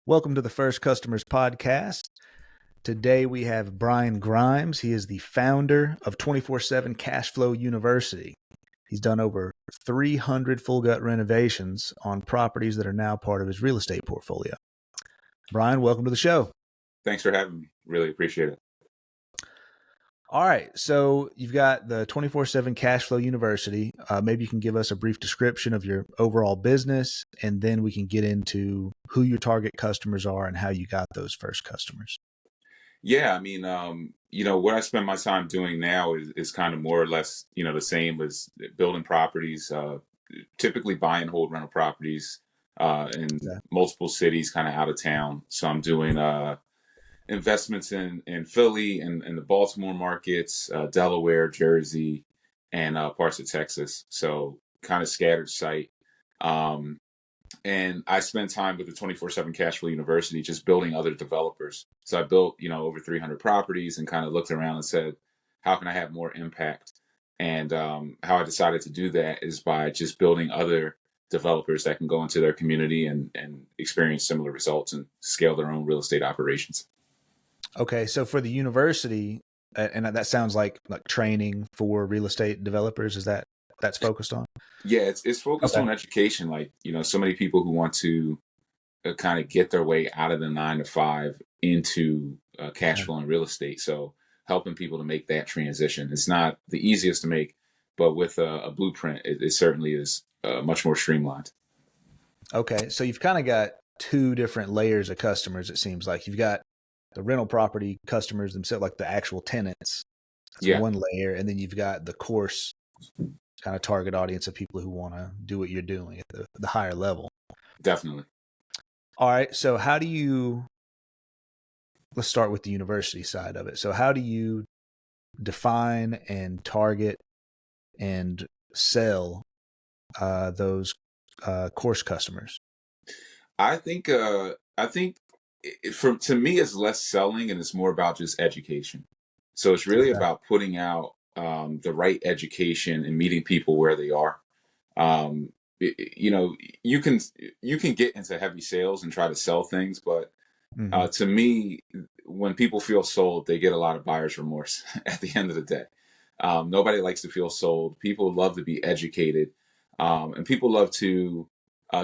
Welcome to the First Customers Podcast. Today we have Brian Grimes. He is the founder of 24/7 Cashflow University. He's done over 300 full gut renovations on properties that are now part of his real estate portfolio. Brian, welcome to the show. Thanks for having me. Really appreciate it. All right. So you've got the 24/7 Cashflow University. Maybe you can give us a brief description of your overall business, and then we can get into who your target customers are and how you got those first customers. Yeah, what I spend my time doing now is kind of more or less, the same as building properties, typically buy and hold rental properties in multiple cities, kind of out of town. So I'm doing investments in Philly and the Baltimore markets, Delaware, Jersey, and parts of Texas. So kind of scattered site. And I spend time with the 24/7 Cashflow University just building other developers. So I built, over 300 properties and kind of looked around and said, how can I have more impact? And how I decided to do that is by just building other developers that can go into their community and experience similar results and scale their own real estate operations. Okay. So for the university, and that sounds like training for real estate developers, that's focused on? Yeah, it's focused on education. So many people who want to kind of get their way out of the 9 to 5 into cash flow and real estate. So helping people to make that transition. It's not the easiest to make, but with a blueprint, it certainly is much more streamlined. Okay. So you've kind of got two different layers of customers, it seems like. You've got the rental property customers themselves, like the actual tenants. That's one layer. And then you've got the course kind of target audience of people who want to do what you're doing at the higher level. Definitely. All right. So let's start with the university side of it. So how do you define and target and sell those course customers? I think to me, it's less selling and it's more about just education. So it's really about putting out the right education and meeting people where they are. You can get into heavy sales and try to sell things, but to me, when people feel sold, they get a lot of buyer's remorse at the end of the day. Nobody likes to feel sold. People love to be educated, and people love to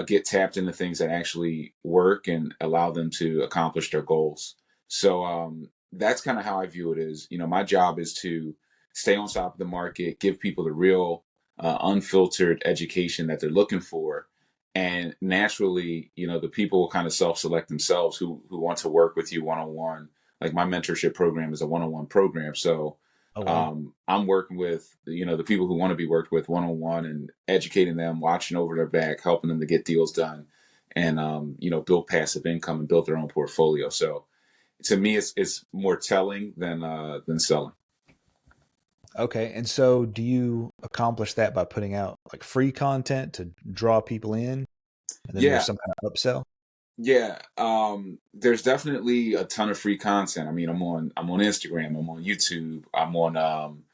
get tapped into things that actually work and allow them to accomplish their goals. So that's kind of how I view it is, my job is to stay on top of the market, give people the real unfiltered education that they're looking for. And naturally, the people will kind of self-select themselves who want to work with you one-on-one. Like my mentorship program is a one-on-one program. So I'm working with, the people who want to be worked with one-on-one and educating them, watching over their back, helping them to get deals done and, build passive income and build their own portfolio. So to me, it's more telling than selling. Okay. And so do you accomplish that by putting out like free content to draw people in? And then there's some kind of upsell? Yeah. There's definitely a ton of free content. I'm on Instagram, I'm on YouTube, I'm on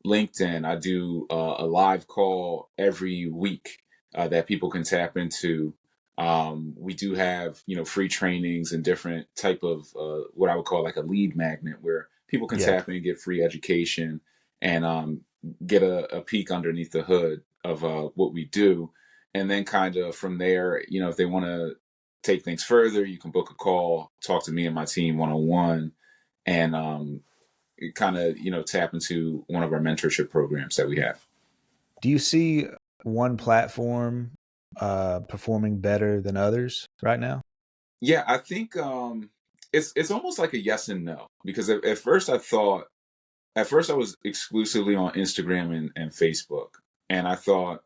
LinkedIn. I do a live call every week that people can tap into. We do have, free trainings and different type of what I would call like a lead magnet where people can tap in and get free education and get a peek underneath the hood of what we do. And then kind of from there, if they want to take things further, you can book a call, talk to me and my team one-on-one, and kind of, tap into one of our mentorship programs that we have. Do you see one platform performing better than others right now? Yeah, I think it's almost like a yes and no, because at first I was exclusively on Instagram and Facebook, and I thought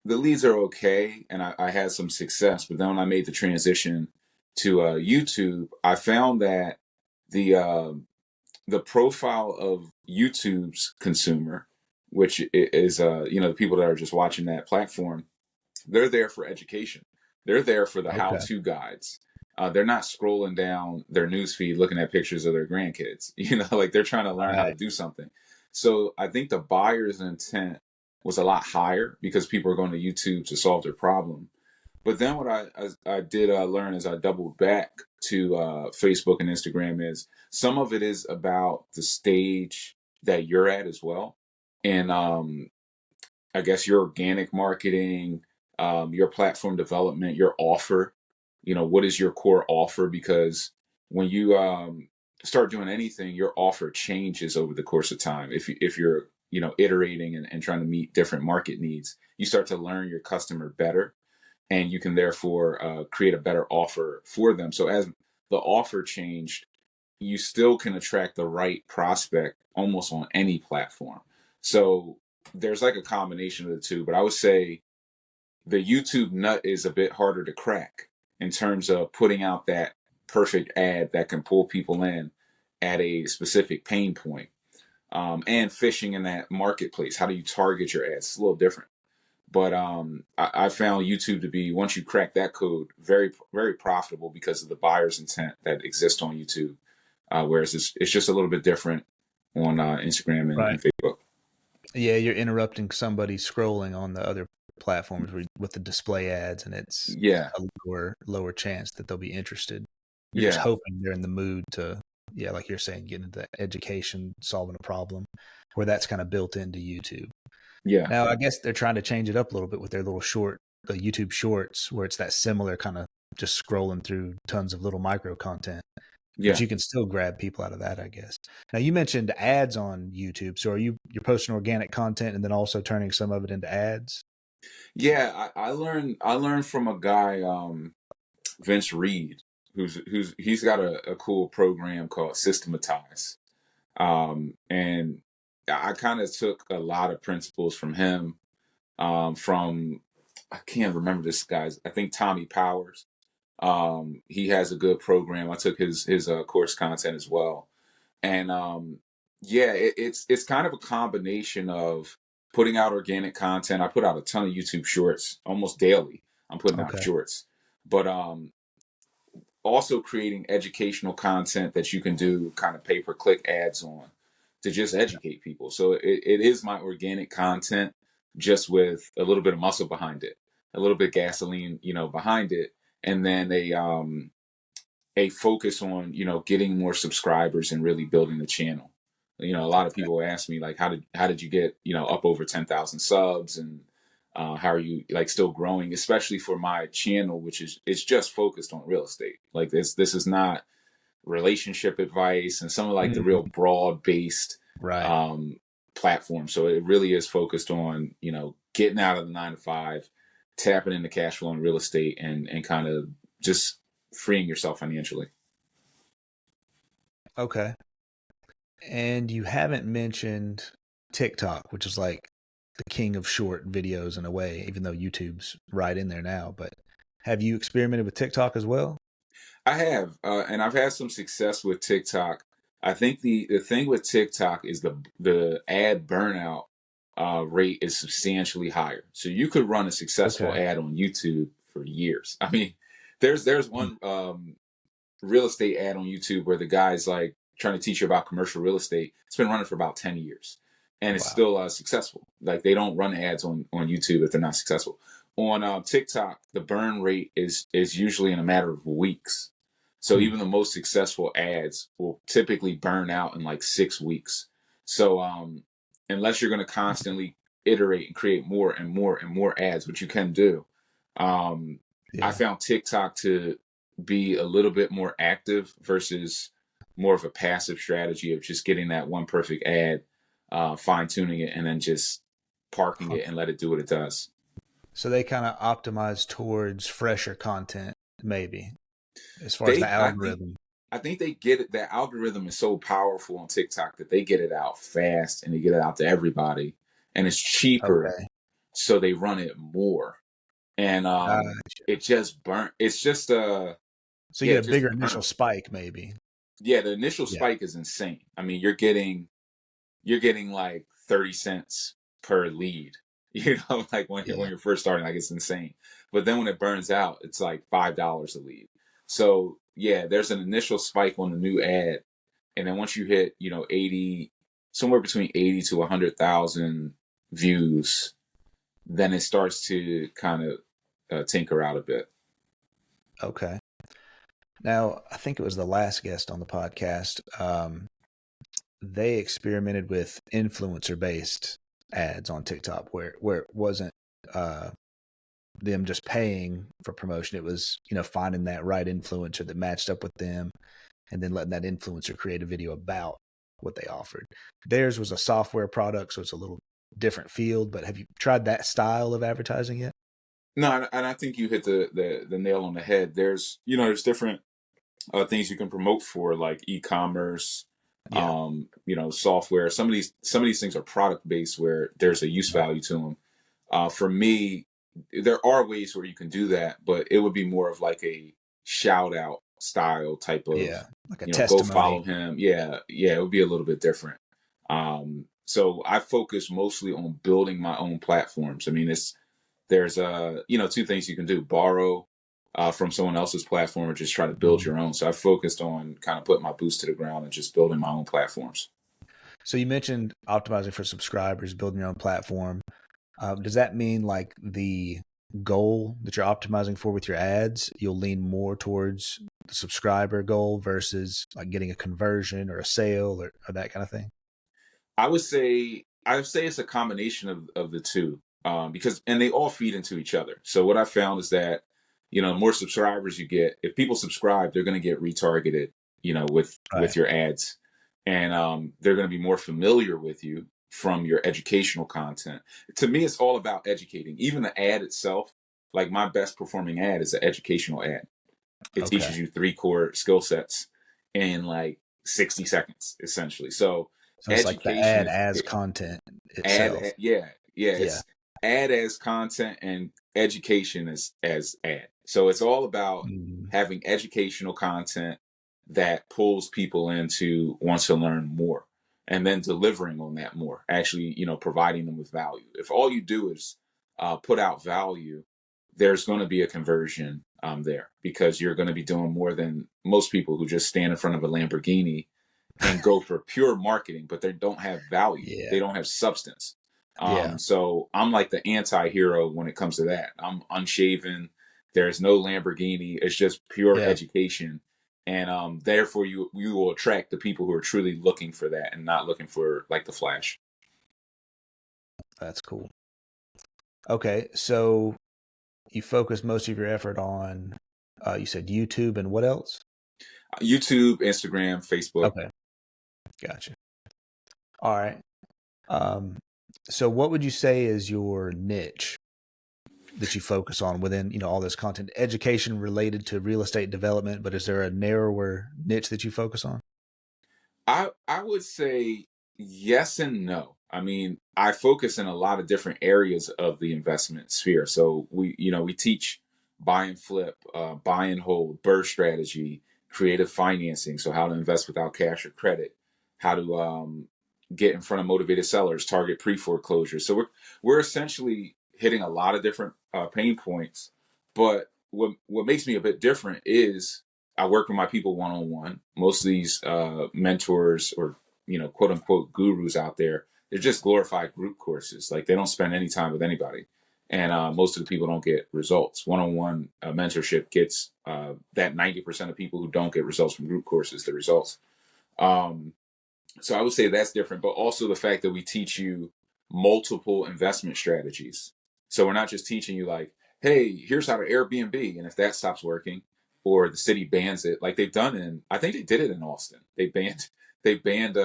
the leads are okay, and I had some success. But then when I made the transition to YouTube, I found that the profile of YouTube's consumer, which is the people that are just watching that platform, they're there for education. They're there for the how-to guides. They're not scrolling down their newsfeed looking at pictures of their grandkids. Like they're trying to learn how to do something. So I think the buyer's intent was a lot higher because people are going to YouTube to solve their problem. But then what I did learn as I doubled back to Facebook and Instagram is some of it is about the stage that you're at as well. And I guess your organic marketing, your platform development, your offer. What is your core offer? Because when you start doing anything, your offer changes over the course of time. If you're iterating and trying to meet different market needs, you start to learn your customer better, and you can therefore create a better offer for them. So as the offer changed, you still can attract the right prospect almost on any platform. So there's like a combination of the two, but I would say the YouTube nut is a bit harder to crack in terms of putting out that perfect ad that can pull people in at a specific pain point. And fishing in that marketplace. How do you target your ads? It's a little different. But I found YouTube to be, once you crack that code, very, very profitable because of the buyer's intent that exists on YouTube. Whereas it's just a little bit different on Instagram Right. and Facebook. Yeah, you're interrupting somebody scrolling on the other platforms with the display ads, and it's Yeah, a lower chance that they'll be interested. You're just yeah, hoping they're in the mood to, yeah, like you're saying, get into education, solving a problem, where that's kind of built into YouTube. yeah, Now, I guess they're trying to change it up a little bit with their little the YouTube Shorts, where it's that similar kind of just scrolling through tons of little micro content, but yeah. you can still grab people out of that, I guess. Now, you mentioned ads on YouTube, so you're posting organic content and then also turning some of it into ads? Yeah, I learned from a guy, Vince Reed, he's got a cool program called Systematize. And I kind of took a lot of principles from him, from I can't remember this guy's. I think Tommy Powers. He has a good program. I took his course content as well, and yeah, it's kind of a combination of putting out organic content. I put out a ton of YouTube shorts almost daily. I'm putting out Okay. shorts, but also creating educational content that you can do kind of pay-per-click ads on to just educate people. So it is my organic content, just with a little bit of muscle behind it, a little bit of gasoline, behind it, and then a focus on getting more subscribers and really building the channel. A lot of people ask me, like, how did you get up over 10,000 subs, and how are you like still growing, especially for my channel, which is it's just focused on real estate. Like, this is not relationship advice and some of like the real Mhm. broad based Right. um platform. So it really is focused on getting out of the 9 to 5, tapping into cash flow in real estate, and kind of just freeing yourself financially. Okay. And you haven't mentioned TikTok, which is like the king of short videos in a way, even though YouTube's right in there now. But have you experimented with TikTok as well? I have, and I've had some success with TikTok. I think the thing with TikTok is the ad burnout rate is substantially higher. So you could run a successful Okay. ad on YouTube for years. I mean, there's Mm. one real estate ad on YouTube where the guy's like trying to teach you about commercial real estate. It's been running for about 10 years, and it's Wow. still successful. Like, they don't run ads on YouTube if they're not successful. On TikTok, the burn rate is usually in a matter of weeks. So Hmm. even the most successful ads will typically burn out in like 6 weeks. So unless you're going to constantly iterate and create more and more and more ads, which you can do, um, I Yeah. found TikTok to be a little bit more active versus more of a passive strategy of just getting that one perfect ad, fine tuning it, and then just parking Huh. it and let it do what it does. So they kind of optimize towards fresher content, maybe, as far as the I think algorithm. they get it. The algorithm is so powerful on TikTok that they get it out fast and they get it out to everybody, and it's cheaper, Okay. so they run it more. And Gotcha. it just burnt. It's just So you yeah, get it a just bigger burnt. initial spike, maybe. Yeah, the initial Yeah. spike is insane. I mean, you're getting like 30 cents per lead. Like when Yeah. you're first starting, like, it's insane. But then when it burns out, it's like $5 a lead. So yeah, there's an initial spike on the new ad, and then once you hit 80, somewhere between 80 to 100,000 views, then it starts to kind of tinker out a bit. Okay. Now, I think it was the last guest on the podcast. They experimented with influencer based ads on TikTok where it wasn't uh, them just paying for promotion. It was, finding that right influencer that matched up with them and then letting that influencer create a video about what they offered. Theirs was a software product, so it's a little different field, but have you tried that style of advertising yet? No, and I think you hit the nail on the head. There's different things you can promote for, like e-commerce, Yeah. software. Some of these things are product based where there's a use Right. value to them. For me, there are ways where you can do that, but it would be more of like a shout out style type of, Yeah. Like a go testimony. follow him. Yeah, yeah, it would be a little bit different. So I focus mostly on building my own platforms. I mean, there's two things you can do: borrow from someone else's platform, or just try to build Mhm. your own. So I focused on kind of putting my boots to the ground and just building my own platforms. So you mentioned optimizing for subscribers, building your own platform. Does that mean like the goal that you're optimizing for with your ads, you'll lean more towards the subscriber goal versus like getting a conversion or a sale or that kind of thing? I would say it's a combination of the two, because and they all feed into each other. So what I found is that the more subscribers you get, if people subscribe, they're going to get retargeted, with Right. your ads, and they're going to be more familiar with you from your educational content. To me, it's all about educating. Even the ad itself, like my best performing ad is an educational ad. It Okay. teaches you three core skill sets in like 60 seconds, essentially. So So it's like the education ad is as content ad, itself. yeah, yeah, Yeah. it's ad as content and education as ad. So it's all about Mhm. having educational content that pulls people into wants to learn more, and then delivering on that more, actually, providing them with value. If all you do is put out value, there's going to be a conversion there, because you're going to be doing more than most people who just stand in front of a Lamborghini and go for pure marketing, but they don't have value. Yeah. They don't have substance. Yeah. So I'm like the anti-hero when it comes to that. I'm unshaven. There's no Lamborghini. It's just pure Yeah. education. And therefore you will attract the people who are truly looking for that and not looking for like the flash. That's cool. Okay. So you focus most of your effort on, you said YouTube and what else? YouTube, Instagram, Facebook. Okay. Gotcha. All right. Um, so what would you say is your niche that you focus on within, all this content, education related to real estate development, but is there a narrower niche that you focus on? I would say yes and no. I mean, I focus in a lot of different areas of the investment sphere. So we teach buy and flip, buy and hold, BRRRR strategy, creative financing. So how to invest without cash or credit, how to get in front of motivated sellers, target pre foreclosure. So we're essentially hitting a lot of different pain points. But what makes me a bit different is I work with my people one on one. Most of these mentors or quote unquote gurus out there, they're just glorified group courses. Like they don't spend any time with anybody, and most of the people don't get results. One on one mentorship gets that 90% of people who don't get results from group courses the results. Um, so I would say that's different, but also the fact that we teach you multiple investment strategies. So we're not just teaching you like, hey, here's how to Airbnb, and if that stops working, or the city bans it, like they've done I think they did it in Austin. They banned Is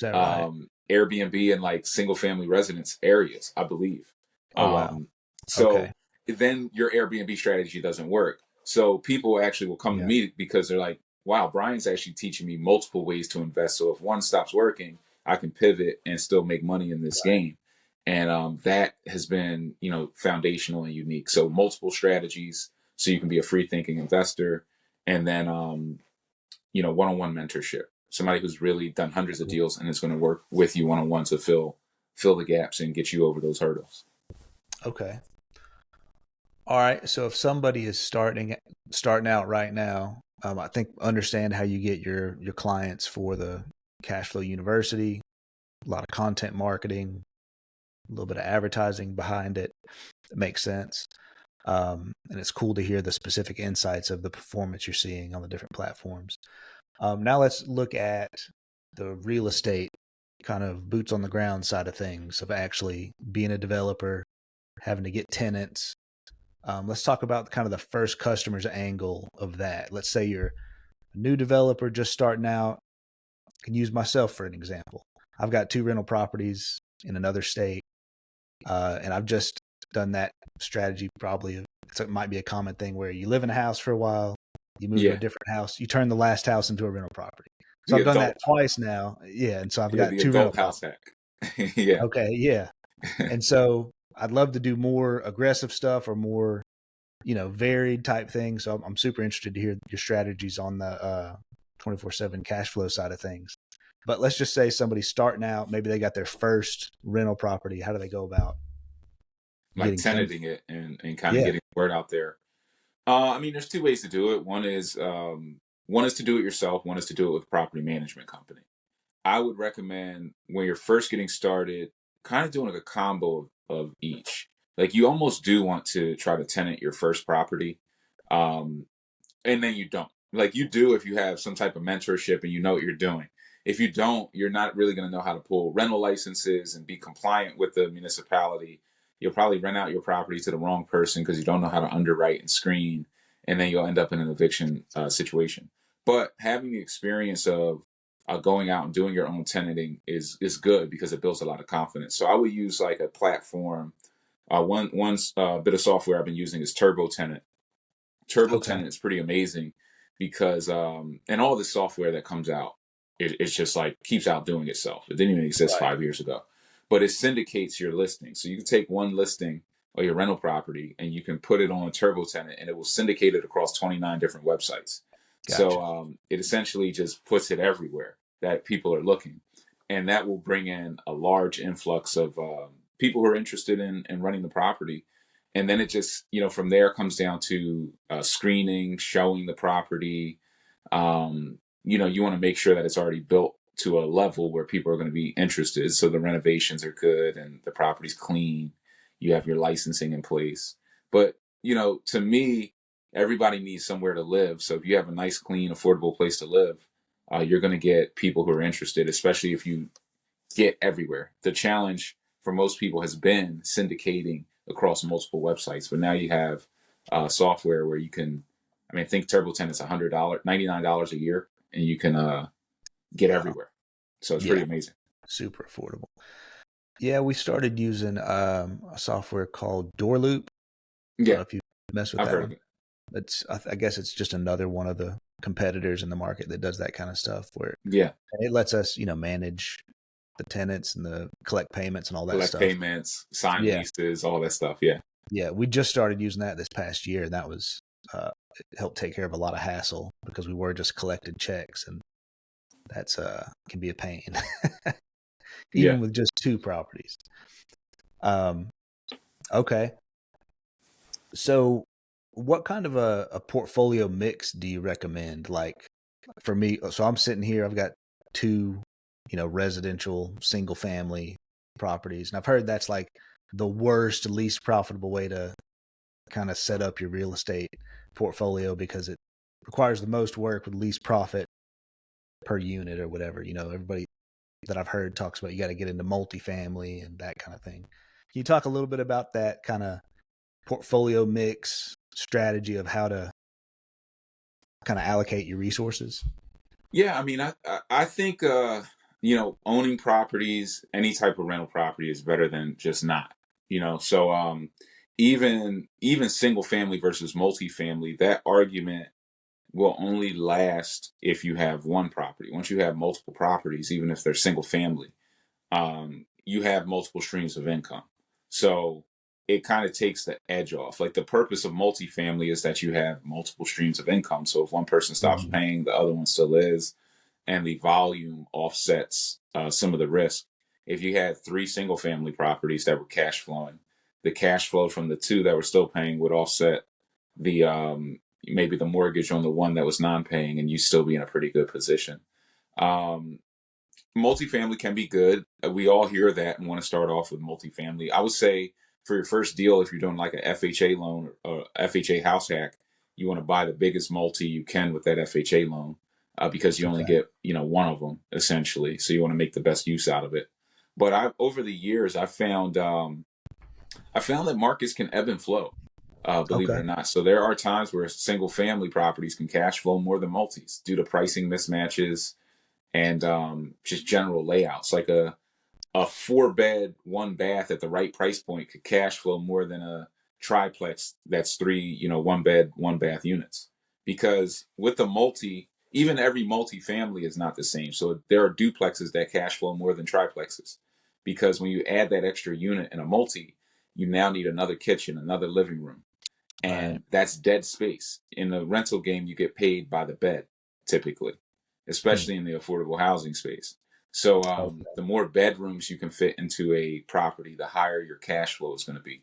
that right? Airbnb in like single family residence areas, I believe. Oh, wow. So Okay. then your Airbnb strategy doesn't work. So people actually will come to Yeah. me because they're like, wow, Brian's actually teaching me multiple ways to invest. So if one stops working, I can pivot and still make money in this Right. game. And that has been, foundational and unique. So multiple strategies, so you can be a free thinking investor, and then, one-on-one mentorship. Somebody who's really done hundreds of Cool. deals and is going to work with you one-on-one to fill the gaps and get you over those hurdles. Okay. All right. So if somebody is starting out right now, I think understand how you get your clients for the Cashflow University. A lot of content marketing, a little bit of advertising behind it. It makes sense. And it's cool to hear the specific insights of the performance you're seeing on the different platforms. Now let's look at the real estate kind of boots on the ground side of things, of actually being a developer, having to get tenants. Let's talk about kind of the first customer's angle of that. Let's say you're a new developer just starting out. I can use myself for an example. I've got 2 rental properties in another state, and I've just done that strategy. Probably it might be a common thing where you live in a house for a while, you move to a Yeah. different house, you turn the last house into a rental property. So The I've done that adult, twice now. Yeah, and so I've yeah, got the 2 rental adult house properties. hack. Yeah. Okay, yeah. And so I'd love to do more aggressive stuff or more, varied type things. So I'm super interested to hear your strategies on the 24/7 cash flow side of things. But let's just say somebody's starting out, maybe they got their first rental property. How do they go about Like getting tenants? tenanting it and kind of Yeah. getting the word out there. I mean, there's two ways to do it. One is to do it yourself. One is to do it with a property management company. I would recommend when you're first getting started, kind of doing like a combo of each. Like you almost do want to try to tenant your first property. Um, and then you don't. Like you do if you have some type of mentorship and you know what you're doing. If you don't, you're not really going to know how to pull rental licenses and be compliant with the municipality. You'll probably rent out your property to the wrong person because you don't know how to underwrite and screen, and then you'll end up in an eviction situation. But having the experience of going out and doing your own tenanting is good because it builds a lot of confidence. So I would use like a platform. One bit of software I've been using is Turbo Tenant. Turbo Okay. Tenant is pretty amazing because and all the software that comes out, it's just like keeps outdoing itself. It didn't even exist Right. 5 years ago, but it syndicates your listing. So you can take one listing or your rental property and you can put it on Turbo Tenant and it will syndicate it across 29 different websites. So Gotcha. it essentially just puts it everywhere that people are looking, and that will bring in a large influx of people who are interested in running the property. And then it just, from there comes down to screening, showing the property. You want to make sure that it's already built to a level where people are going to be interested. So the renovations are good and the property's clean. You have your licensing in place. But, to me, everybody needs somewhere to live. So if you have a nice, clean, affordable place to live, you're going to get people who are interested, especially if you get everywhere. The challenge for most people has been syndicating across multiple websites, but now you have software where you can. I mean, I think TurboTen is $100, $99 a year, and you can get Wow. everywhere. So it's pretty Yeah. amazing. Super affordable. Yeah, we started using a software called Door Loop. I don't Yeah, know if you mess with I've that heard of one. it. I guess it's just another one of the competitors in the market that does that kind of stuff where Yeah, it lets us, manage the tenants and the collect payments and all that collect stuff. payments, sign Yeah. leases, all that stuff. Yeah, Yeah. We just started using that this past year, and that was, it helped take care of a lot of hassle because we were just collecting checks, and that's, can be a pain, yeah. even with just 2 properties. Um, okay. So what kind of a portfolio mix do you recommend? Like for me, so I'm sitting here, I've got 2, residential single family properties. And I've heard that's like the worst, least profitable way to kind of set up your real estate portfolio because it requires the most work with least profit per unit or whatever. Everybody that I've heard talks about you got to get into multifamily and that kind of thing. Can you talk a little bit about that kind of portfolio mix strategy of how to kind of allocate your resources? Yeah, I mean, I think owning properties, any type of rental property, is better than just not. So even single family versus multifamily, that argument will only last if you have one property. Once you have multiple properties, even if they're single family, you have multiple streams of income. So it kind of takes the edge off. Like the purpose of multifamily is that you have multiple streams of income. So if one person stops Mm-hmm. paying, the other one still is, and the volume offsets some of the risk. If you had three single family properties that were cash flowing, the cash flow from the two that were still paying would offset the maybe the mortgage on the one that was non-paying, and you still be in a pretty good position. Um, Multifamily can be good. We all hear that and want to start off with multifamily. I would say for your first deal, if you're doing like a FHA loan or FHA house hack, you want to buy the biggest multi you can with that FHA loan, because you only Okay. get, one of them essentially. So you want to make the best use out of it. But over the years, I found that markets can ebb and flow, believe it Okay. or not. So there are times where single family properties can cash flow more than multis due to pricing mismatches and just general layouts. Like a 4-bed, 1-bath at the right price point could cash flow more than a triplex that's three, 1-bed, 1-bath units. Because with the multi, even every multi-family is not the same. So there are duplexes that cash flow more than triplexes. Because when you add that extra unit in a multi, you now need another kitchen, another living room, Right. and that's dead space. In the rental game, you get paid by the bed typically, Hmm. especially in the affordable housing space. So Okay. the more bedrooms you can fit into a property, the higher your cash flow is going to be,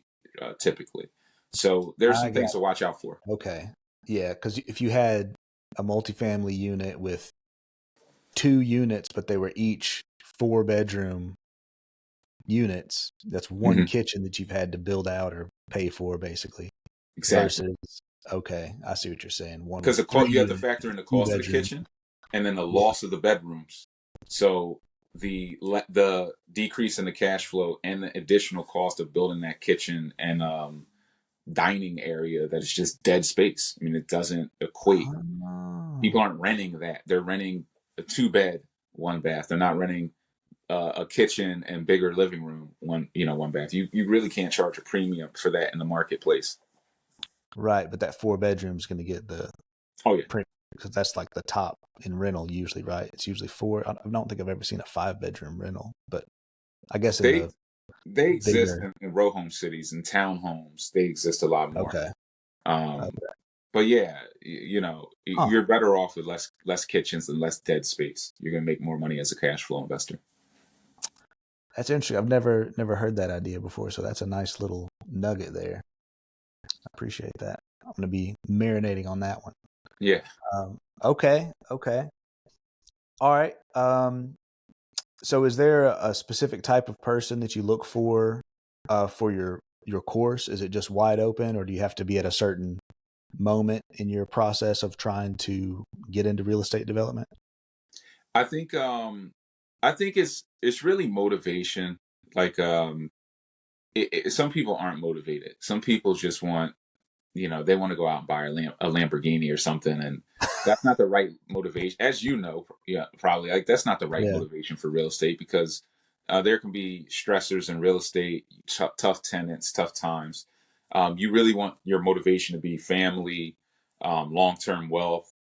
typically. So there's I some got things to watch out for. okay. Yeah, because if you had a multifamily unit with 2 units, but they were each 4 bedroom units, that's one Hmm. kitchen that you've had to build out or pay for, basically. Exactly, Versus, okay, I see what you're saying. One because with three you have to units, factor in the two cost of the bedroom. kitchen, and then the Yeah. loss of the bedrooms. So the decrease in the cash flow and the additional cost of building that kitchen and dining area that is just dead space. I mean, it doesn't equate. Oh, People aren't renting that. They're renting a 2-bed, 1-bath. They're not renting a kitchen and bigger living room, 1 bath. You really can't charge a premium for that in the marketplace. right. But that 4 bedroom is going to get the Oh yeah, print because that's like the top in rental usually, right? It's usually four. I don't think I've ever seen a 5 bedroom rental, but I guess in they the they exist bigger. in row home cities and townhomes. They exist a lot more. Okay. Um, Okay. but yeah, Huh. you're better off with less kitchens and less dead space. You're gonna make more money as a cash flow investor. That's interesting. I've never heard that idea before, so that's a nice little nugget there. I appreciate that. I'm going to be marinating on that one. Yeah. Okay. Okay. All right. So is there a specific type of person that you look for your course? Is it just wide open, or do you have to be at a certain moment in your process of trying to get into real estate development? I think it's really motivation. Like some people aren't motivated. Some people just want, they want to go out and buy a Lamborghini or something, and that's not the right motivation. As you know, yeah, probably like that's not the right Yeah. motivation for real estate, because there can be stressors in real estate, tough tenants, tough times. You really want your motivation to be family, long term wealth,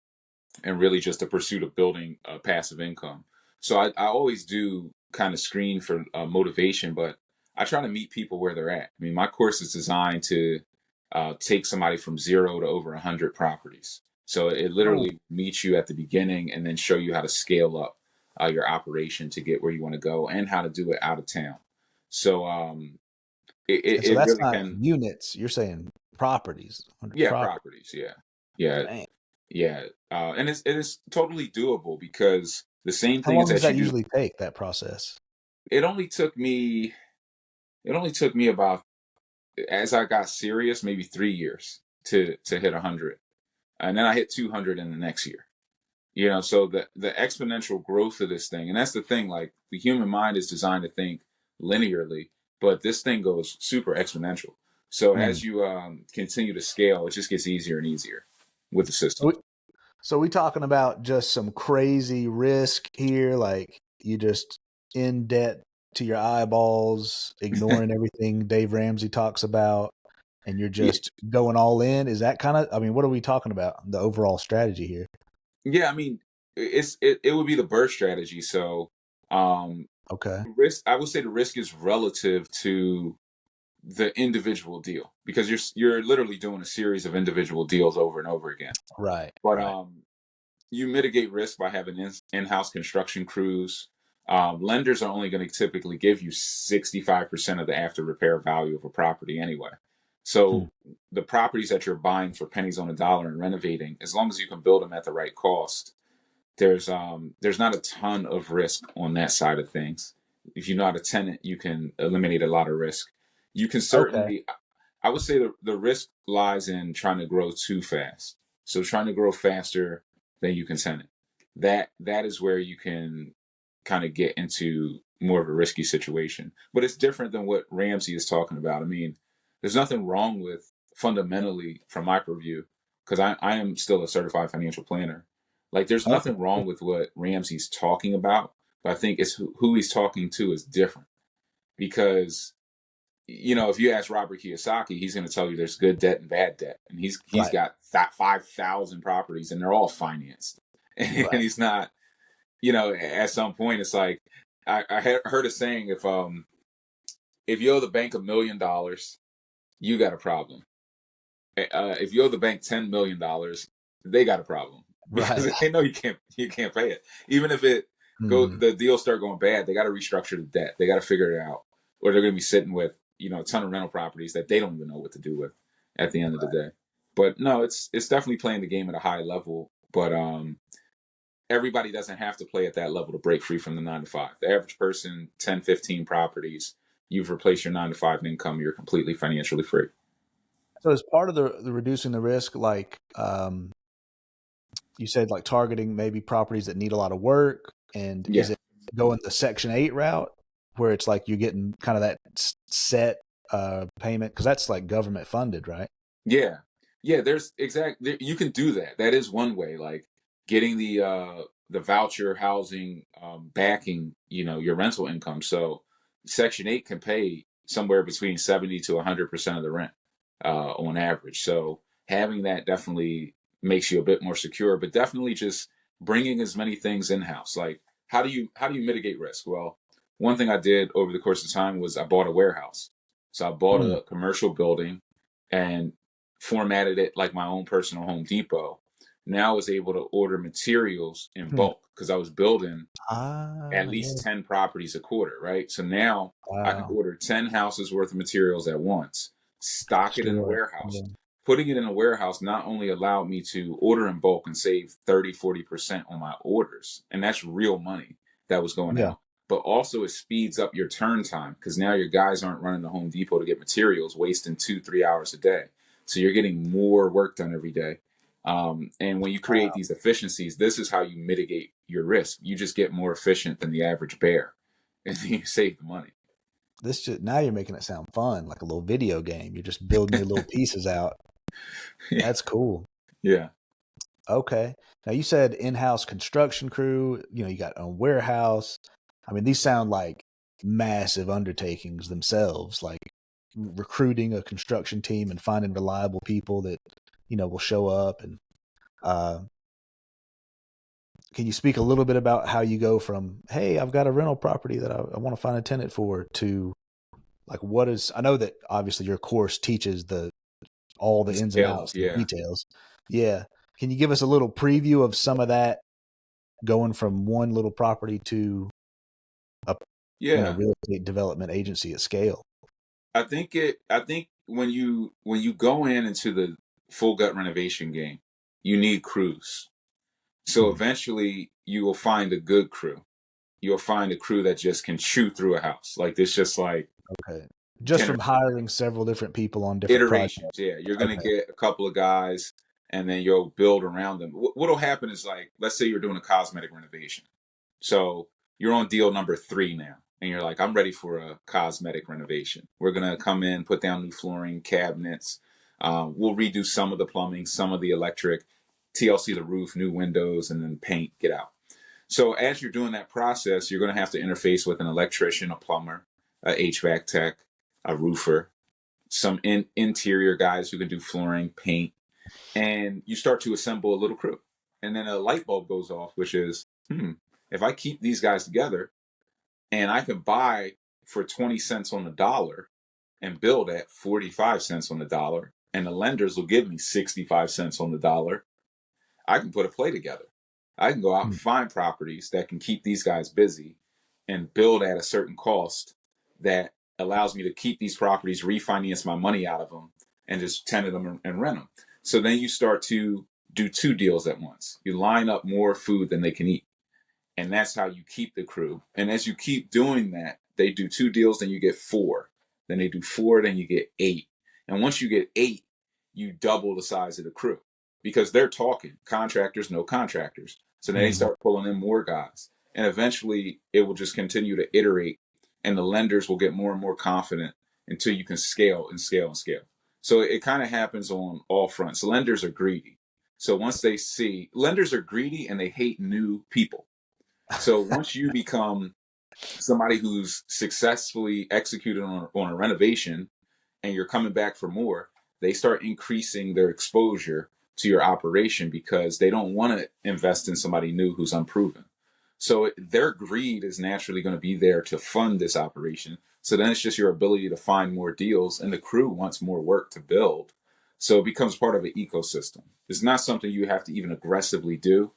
and really just the pursuit of building passive income. So I always do kind of screen for motivation, but I try to meet people where they're at. I mean, my course is designed to take somebody from 0 to over 100 properties. So it Oh. literally meets you at the beginning and then show you how to scale up your operation to get where you want to go and how to do it out of town. So And so it that's really not can, units. You're saying properties, 100 yeah, properties. properties, yeah, yeah. Man. Yeah, and it is totally doable because the same How things long does that you that do. usually take, that process? It only took me. It only took me about, as I got serious, maybe 3 years to hit 100, and then I hit 200 in the next year. So the exponential growth of this thing, and that's the thing. Like the human mind is designed to think linearly, but this thing goes super exponential. So Hmm. as you continue to scale, it just gets easier and easier with the So system. we, so we talking about just some crazy risk here, like you just in debt to your eyeballs, ignoring everything Dave Ramsey talks about, and you're Yeah, just going all in. Is that kind of? I mean, what are we talking about? The overall strategy here. yeah. I mean, it would be the birth strategy. So um, Okay. risk. I would say the risk is relative to the individual deal, because you're literally doing a series of individual deals over and over again. Right. But Right. you mitigate risk by having in-house construction crews. Lenders are only going to typically give you 65% of the after repair value of a property anyway. Hmm. So the properties that you're buying for pennies on a dollar and renovating, as long as you can build them at the right cost, there's not a ton of risk on that side of things. If you know how to tenant, you can eliminate a lot of risk. You can Okay. certainly, I would say the risk lies in trying to grow too fast. So trying to grow faster than you can tenant. That is where you can kind of get into more of a risky situation. But it's different than what Ramsey is talking about. I mean, there's nothing wrong with fundamentally from my purview, because I am still a certified financial planner. Like there's Okay. nothing wrong with what Ramsey's talking about, but I think it's who he's talking to is different because if you ask Robert Kiyosaki, he's going to tell you there's good debt and bad debt, and he's Right. got 5,000 properties and they're all financed, and Right. he's not. At some point, it's like I heard a saying: if you owe the bank $1 million, you got a problem. If you owe the bank $10 million, they got a problem Right. because they know you can't pay it. Even if Mhm. the deals start going bad, they got to restructure the debt. They got to figure it out, or they're going to be sitting with a ton of rental properties that they don't even know what to do with at the end of the day. But no, it's definitely playing the game at a high level. But everybody doesn't have to play at that level to break free from the 9 to 5. The average person, 10, 15 properties, you've replaced your 9 to 5 income, you're completely financially free. So as part of the reducing the risk, like you said, like targeting maybe properties that need a lot of work, and is Yeah. it going the Section 8 route where it's like you're getting kind of that set payment because that's like government funded, right? Yeah. Yeah, you can do that. That is one way, like getting the voucher housing backing, your rental income. So Section 8 can pay somewhere between 70 to 100% of the rent on average. So having that definitely makes you a bit more secure, but definitely just bringing as many things in house. Like how do you mitigate risk? Well, one thing I did over the course of time was I bought a warehouse. So I bought Mm, a commercial building and formatted it like my own personal Home Depot. Now I was able to order materials in mm. bulk because I was building at Yeah. least 10 properties a quarter, right? So now I can Wow. order 10 houses worth of materials at once, stock it in a Sure. warehouse. Yeah. Putting it in a warehouse not only allowed me to order in bulk and save 30, 40% on my orders, and that's real money that was going Yeah. out, but also it speeds up your turn time because now your guys aren't running to Home Depot to get materials, wasting 2, 3 hours a day. So you're getting more work done every day. And when you create these efficiencies, this is how you mitigate your risk. You just get more efficient than the average bear, and then you save the money. This just now you're making it sound fun, like a little video game. You're just building your little pieces out. That's cool. Yeah, Okay. Now you said in-house construction crew, you got a warehouse. I mean, these sound like massive undertakings themselves, like recruiting a construction team and finding reliable people that, will show up. And uh, can you speak a little bit about how you go from, hey, I've got a rental property that I want to find a tenant for, to like I know that obviously your course teaches all the the ins and scale. outs, the Yeah, details. Yeah. Can you give us a little preview of some of that going from one little property to a yeah. real estate development agency at scale? I think when you go into the full gut renovation game, you need crews. So Hmm. eventually you will find a good crew. You'll find a crew that just can chew through a house. Like this just like Okay. Just 10 or from hiring several different people on different projects. iterations. Yeah, you're gonna Okay. get a couple of guys, and then you'll build around them. What'll happen is, like, let's say you're doing a cosmetic renovation, so you're on deal number 3 now, and you're like, I'm ready for a cosmetic renovation. We're gonna come in, put down new flooring, cabinets. We'll redo some of the plumbing, some of the electric, TLC the roof, new windows, and then paint. Get out. So as you're doing that process, you're going to have to interface with an electrician, a plumber, a HVAC tech, a roofer, some interior guys who can do flooring, paint, and you start to assemble a little crew. And then a light bulb goes off, which is, if I keep these guys together and I can buy for 20 cents on the dollar and build at 45 cents on the dollar, and the lenders will give me 65 cents on the dollar, I can put a play together. I can go out and Hmm. find properties that can keep these guys busy and build at a certain cost that allows me to keep these properties, refinance my money out of them, and just tenant them and rent them. So then you start to do 2 deals at once. You line up more food than they can eat. And that's how you keep the crew. And as you keep doing that, they do 2 deals, then you get 4. then they do 4, then you get 8. And once you get 8, you double the size of the crew because they're talking. Contractors know contractors. So then they Mm-hmm. start pulling in more guys. And eventually it will just continue to iterate, and the lenders will get more and more confident until you can scale and scale and scale. So it kind of happens on all fronts. Lenders are greedy. So once they see, lenders are greedy and they hate new people. So once you become somebody who's successfully executed on a renovation and you're coming back for more, they start increasing their exposure to your operation because they don't want to invest in somebody new who's unproven. So their greed is naturally going to be there to fund this operation. So then it's just your ability to find more deals, and the crew wants more work to build. So it becomes part of an ecosystem. It's not something you have to even aggressively do.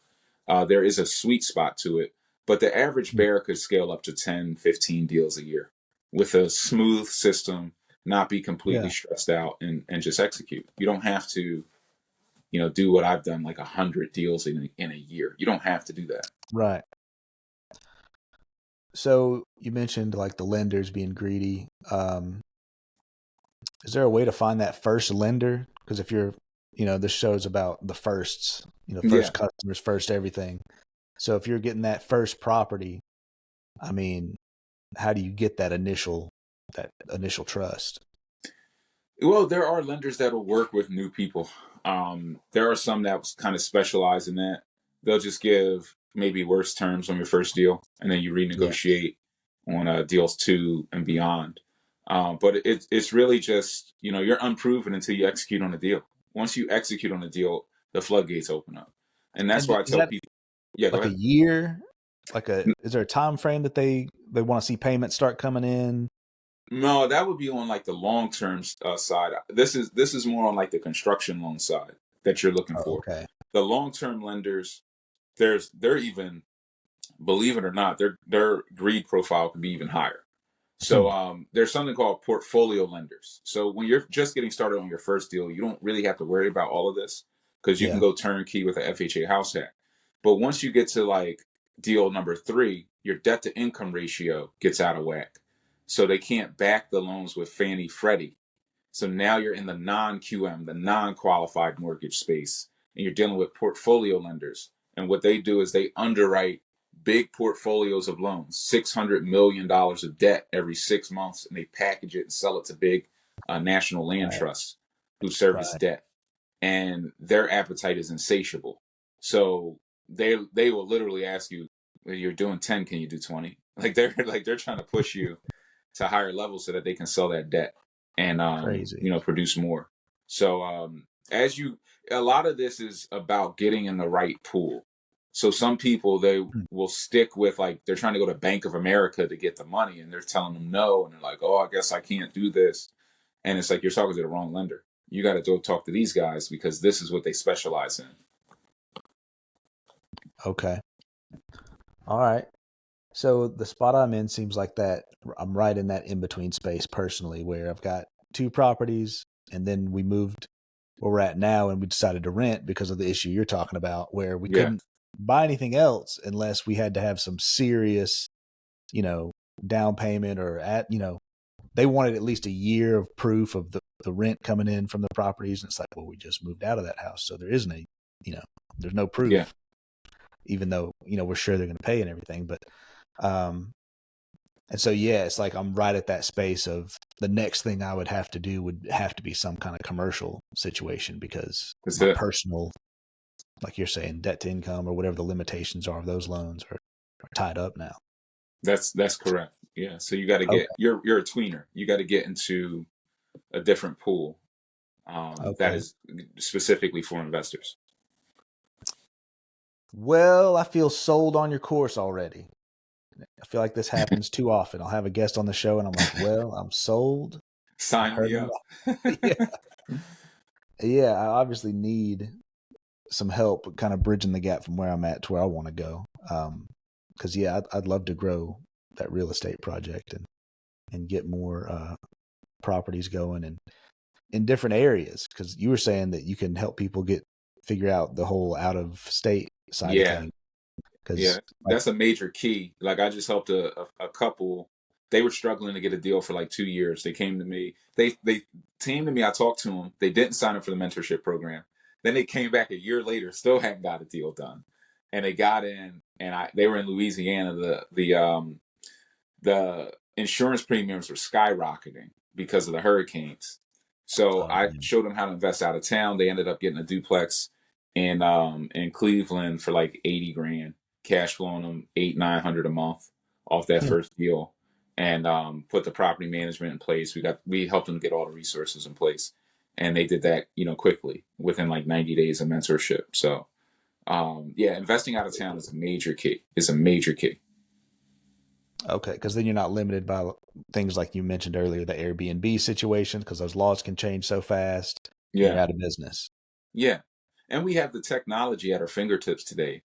There is a sweet spot to it, but the average bear could scale up to 10, 15 deals a year with a smooth system, not be completely Yeah. stressed out, and just execute. You don't have to, do what I've done, like 100 deals in a year. You don't have to do that. Right. So you mentioned like the lenders being greedy. Is there a way to find that first lender? Because if you're, this show's about the firsts, Yeah. first customers, first everything. So if you're getting that first property, I mean, how do you get that initial trust? Well, there are lenders that will work with new people. There are some that kind of specialize in that. They'll just give maybe worse terms on your first deal, and then you Yeah. renegotiate on deals 2 and beyond. But it's really just, you're unproven until you execute on a deal. Once you execute on a deal, the floodgates open up, and that's And why I is tell that people, yeah, go like a ahead. year? Is there a time frame that they want to see payments start coming in? No, that would be on like the long term side. This is more on like the construction loan side that you're looking Oh, for. okay. The long term lenders, they're even, believe it or not, their greed profile can be even higher. So Hmm. there's something called portfolio lenders. So when you're just getting started on your first deal, you don't really have to worry about all of this because you can Yeah. go turnkey with a FHA house hack. But once you get to like deal number 3, your debt to income ratio gets out of whack. So they can't back the loans with Fannie Freddie. So now you're in the non-QM, the non-qualified mortgage space, and you're dealing with portfolio lenders. And what they do is they underwrite big portfolios of loans, $600 million of debt every 6 months, and they package it and sell it to big national land Right. trusts who service Right. debt. And their appetite is insatiable. So they will literally ask you, "You're doing 10, can you do 20?" They're trying to push you to higher levels so that they can sell that debt and Crazy. produce more. So as you a lot of this is about getting in the right pool. So some people, they Hmm. will stick with, like, they're trying to go to Bank of America to get the money, and they're telling them no, and they're like, "Oh, I guess I can't do this." And it's like, you're talking to the wrong lender. You got to go talk to these guys because this is what they specialize in. Okay. All right. So the spot I'm in seems like that I'm right in that in between space personally, where I've got 2 properties, and then we moved where we're at now, and we decided to rent because of the issue you're talking about, where we Yeah, couldn't buy anything else unless we had to have some serious, you know, down payment or they wanted at least a year of proof of the rent coming in from the properties. And it's like, well, we just moved out of that house. So there isn't you know, there's no yeah. proof, even though, we're sure they're going to pay and everything. But, and so, yeah, it's like I'm right at that space of the next thing I would have to do would have to be some kind of commercial situation because That's my it. personal, like you're saying, debt to income or whatever the limitations are of those loans are tied up now. That's correct. Yeah. So you got to Okay. get you're a tweener. You got to get into a different pool that Okay. is specifically for investors. Well, I feel sold on your course already. I feel like this happens too often. I'll have a guest on the show and I'm like, well, I'm sold. I've Sign heard me up. enough. Yeah. Yeah. I obviously need some help kind of bridging the gap from where I'm at to where I want to go. Cause yeah, I'd love to grow that real estate project and get more, properties going and in different areas. Cause you were saying that you can help people figure out the whole out of state side of Yeah. things. Yeah. Cause like, That's a major key. Like, I just helped a couple They were struggling to get a deal for like 2 years. They came to me. They came to me. I talked to them. They didn't sign up for the mentorship program. Then they came back a year later, still hadn't got a deal done, and they got in. And they were in Louisiana. The insurance premiums were skyrocketing because of the hurricanes. So Oh, I man. showed them how to invest out of town. They ended up getting a duplex in Cleveland for like 80 grand, cash flowing them 800-900 a month off that first deal, and put the property management in place. We helped them get all the resources in place, and they did that quickly within like 90 days of mentorship. So yeah, investing out of town is a major key. It's a major key. Okay, because then you're not limited by things like you mentioned earlier, the Airbnb situation, because those laws can change so fast and you're Yeah. out of business. Yeah. And we have the technology at our fingertips today.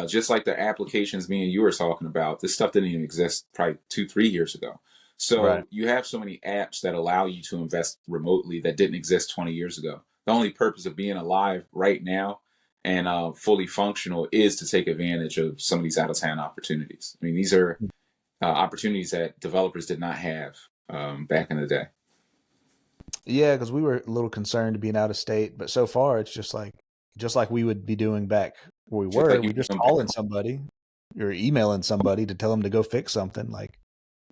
Just like the applications me and you were talking about, this stuff didn't even exist probably 2-3 years ago. Right. So you have so many apps that allow you to invest remotely that didn't exist 20 years ago. The only purpose of being alive right now and fully functional is to take advantage of some of these out of town opportunities. I mean, these are opportunities that developers did not have back in the day. Yeah, because we were a little concerned being out of state, but so far it's just like we would be doing back where we Just were. like you We're just know, calling somebody or emailing somebody to tell them to go fix something. Like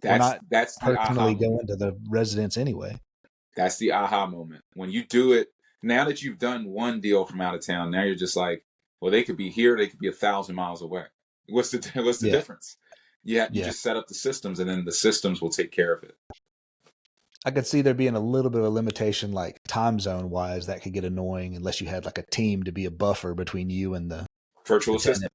we're that's not that's the aha personally moment. going to the residence anyway. That's the aha moment. When you do it, now that you've done one deal from out of town, now you're just like, well, they could be here, they could be 1,000 miles away. What's the Yeah, difference? Yeah, you yeah. just set up the systems, and then the systems will take care of it. I could see there being a little bit of a limitation, like time zone wise, that could get annoying unless you had like a team to be a buffer between you and Virtual the tenant. assistant.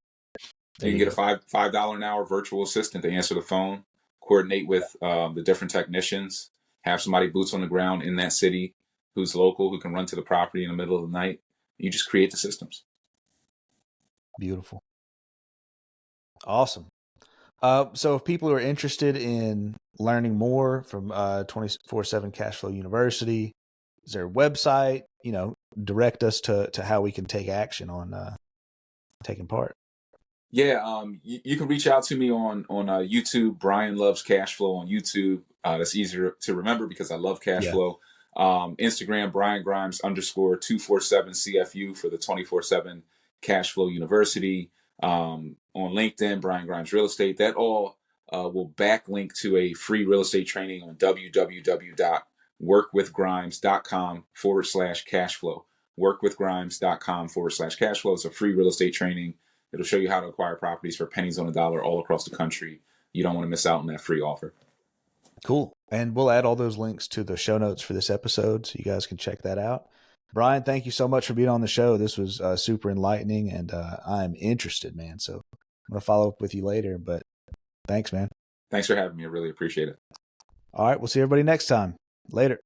There You can you get a go. $5 an hour virtual assistant to answer the phone, coordinate with the different technicians, have somebody boots on the ground in that city who's local who can run to the property in the middle of the night. You just create the systems. Beautiful. Awesome. So if people are interested in learning more from 24/7 Cashflow University, is there a website? Direct us to how we can take action on taking part. Yeah, you can reach out to me on YouTube. Brian Loves Cashflow on YouTube. That's easier to remember because I love Yeah. Cashflow. Instagram Brian Grimes _247 CFU for the 24/7 Cashflow University. On LinkedIn, Brian Grimes Real Estate. That all will backlink to a free real estate training on www.workwithgrimes.com/cashflow. Workwithgrimes.com/cashflow. It's a free real estate training. It'll show you how to acquire properties for pennies on the dollar all across the country. You don't want to miss out on that free offer. Cool. And we'll add all those links to the show notes for this episode so you guys can check that out. Brian, thank you so much for being on the show. This was super enlightening and I'm interested, man. So I'm going to follow up with you later, but thanks, man. Thanks for having me. I really appreciate it. All right. We'll see everybody next time. Later.